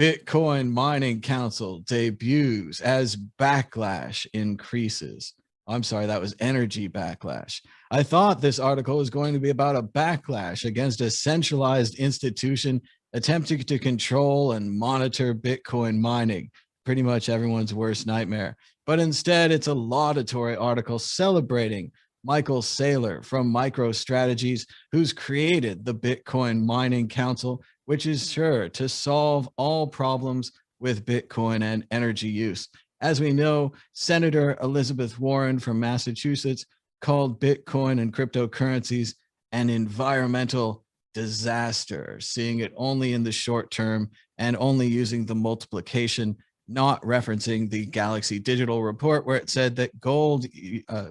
Bitcoin Mining Council debuts as backlash increases. I'm sorry, that was energy backlash. I thought this article was going to be about a backlash against a centralized institution attempting to control and monitor Bitcoin mining, pretty much everyone's worst nightmare. But instead, it's a laudatory article celebrating Michael Saylor from MicroStrategies, who's created the Bitcoin Mining Council, which is sure to solve all problems with Bitcoin and energy use. As we know, Senator Elizabeth Warren from Massachusetts called Bitcoin and cryptocurrencies an environmental disaster, seeing it only in the short term and only using the multiplication, not referencing the Galaxy Digital report where it said that gold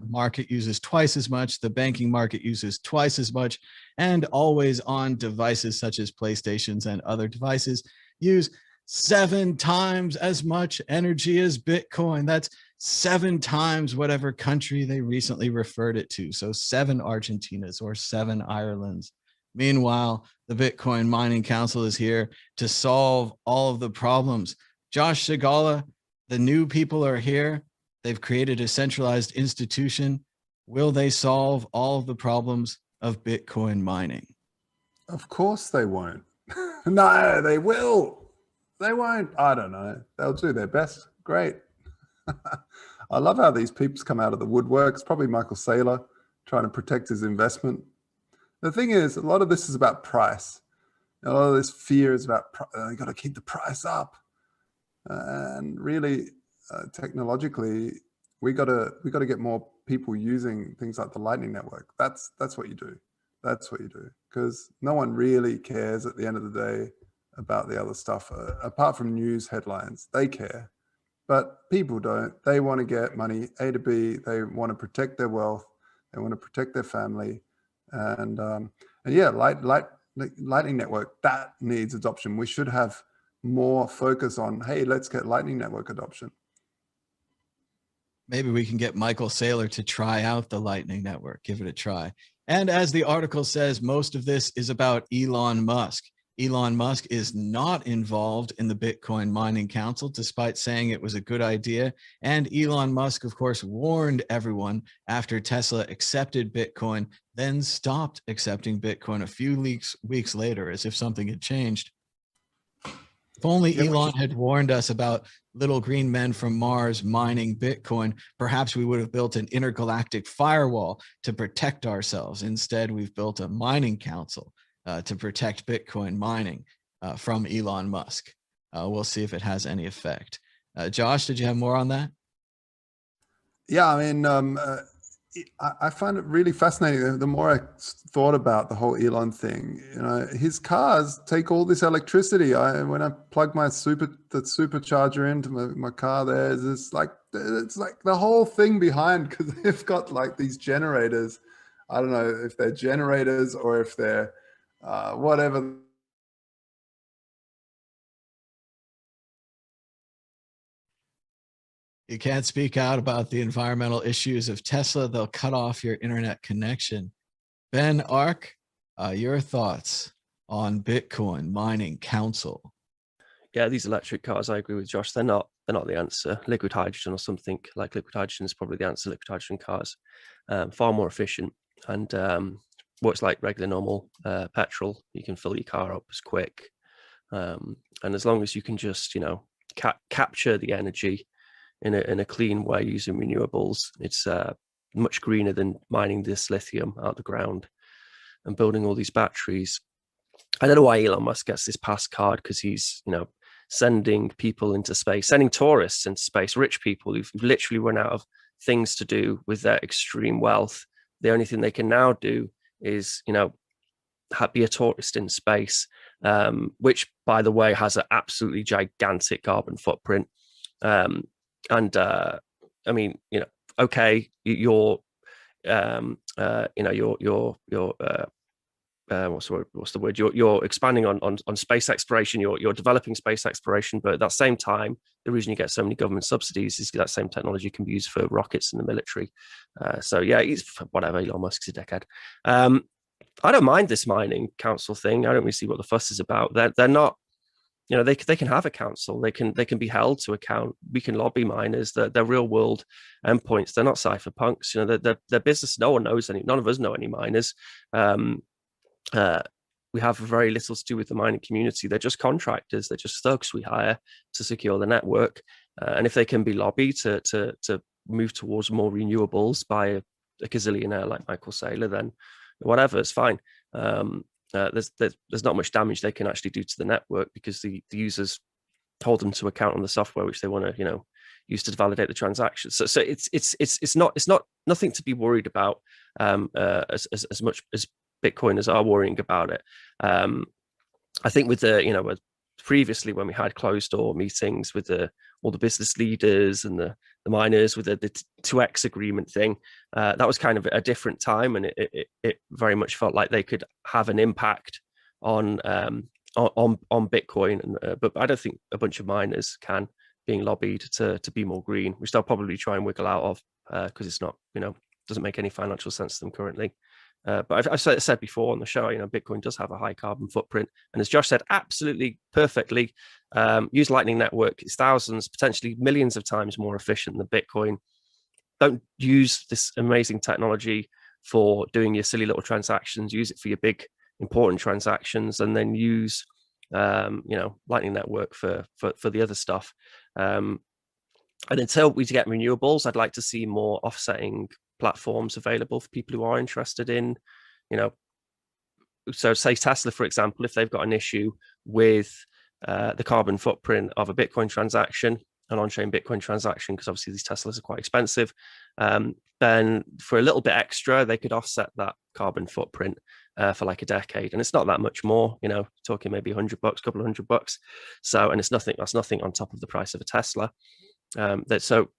market uses twice as much, the banking market uses twice as much, and always on devices such as PlayStations and other devices use 7 times as much energy as Bitcoin. That's 7 times whatever country they recently referred it to. So 7 Argentinas or 7 Irelands. Meanwhile, the Bitcoin Mining Council is here to solve all of the problems. Josh Sigala, the new people are here. They've created a centralized institution. Will they solve all of the problems of Bitcoin mining? Of course they won't. No, they will. They won't. I don't know. They'll do their best. Great. I love how these peeps come out of the woodwork. It's probably Michael Saylor trying to protect his investment. The thing is, a lot of this is about price. A lot of this fear is about, you got to keep the price up. And really, technologically, we got to get more people using things like the Lightning Network. That's what you do. That's what you do, because no one really cares at the end of the day about the other stuff, apart from news headlines. They care, but people don't. They want to get money A to B. They want to protect their wealth. They want to protect their family, and yeah, Lightning Network, that needs adoption. We should have more focus on, hey, let's get Lightning Network adoption. Maybe we can get Michael Saylor to try out the Lightning Network, give it a try. And as the article says, most of this is about Elon Musk. Elon Musk is not involved in the Bitcoin Mining Council, despite saying it was a good idea. And Elon Musk, of course, warned everyone after Tesla accepted Bitcoin, then stopped accepting Bitcoin a few weeks later, as if something had changed. If only Elon had warned us about little green men from Mars mining Bitcoin, perhaps we would have built an intergalactic firewall to protect ourselves. Instead, we've built a mining council to protect Bitcoin mining from Elon Musk. We'll see if it has any effect. Josh, did you have more on that? Yeah, I mean, I find it really fascinating. The more I thought about the whole Elon thing, you know, his cars take all this electricity. When I plug the supercharger into my car, it's like the whole thing behind, because they've got like these generators. I don't know if they're generators or if they're whatever. You can't speak out about the environmental issues of Tesla. They'll cut off your internet connection. Ben Ark, your thoughts on Bitcoin Mining Council? Yeah, these electric cars, I agree with Josh. They're not the answer. Liquid hydrogen or something like liquid hydrogen is probably the answer. Liquid hydrogen cars, far more efficient and works like regular normal petrol. You can fill your car up as quick, and as long as you can just capture the energy in a clean way using renewables, it's much greener than mining this lithium out of the ground and building all these batteries. I don't know why Elon Musk gets this pass card, because he's sending people into space, sending tourists into space, rich people who've literally run out of things to do with their extreme wealth. The only thing they can now do is be a tourist in space, which, by the way, has an absolutely gigantic carbon footprint. I mean, okay, you're what's the word? You're expanding on space exploration. You're developing space exploration, but at that same time, the reason you get so many government subsidies is that same technology can be used for rockets in the military. So yeah, he's whatever. Elon Musk's a dickhead. I don't mind this mining council thing. I don't really see what the fuss is about. They're not you know, they can have a council. They can be held to account. We can lobby miners. They're real world endpoints. They're not cypherpunks. You know, they're business. No one knows any. None of us know any miners. We have very little to do with the mining community. They're just contractors. They're just thugs we hire to secure the network. And if they can be lobbied to move towards more renewables by a gazillionaire like Michael Saylor, then whatever, it's fine. There's not much damage they can actually do to the network, because the users hold them to account on the software which they want to, you know, use to validate the transactions. So it's not nothing to be worried about as much as Bitcoiners are worrying about it. I think with the, you know, previously when we had closed door meetings with all the business leaders and the miners with the 2x agreement thing, that was kind of a different time, and it very much felt like they could have an impact on Bitcoin. And but I don't think a bunch of miners can, being lobbied to be more green, which they'll probably try and wiggle out of, because it's not, you know, doesn't make any financial sense to them currently. But I've said before on the show, you know, Bitcoin does have a high carbon footprint, and as Josh said, absolutely perfectly, use Lightning Network. It's thousands, potentially millions of times more efficient than Bitcoin. Don't use this amazing technology for doing your silly little transactions. Use it for your big important transactions, and then use you know, Lightning Network for the other stuff. And until we get renewables, I'd like to see more offsetting platforms available for people who are interested in, you know, so say Tesla, for example, if they've got an issue with the carbon footprint of a Bitcoin transaction, an on-chain Bitcoin transaction, because obviously these Teslas are quite expensive, then for a little bit extra, they could offset that carbon footprint for like a decade. And it's not that much more, you know, talking maybe $100, couple of $100. So, and that's nothing on top of the price of a Tesla. So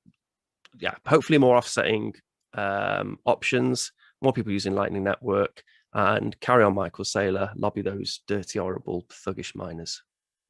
yeah, hopefully more offsetting options, more people using Lightning Network, and carry on Michael Saylor, lobby those dirty, horrible, thuggish miners.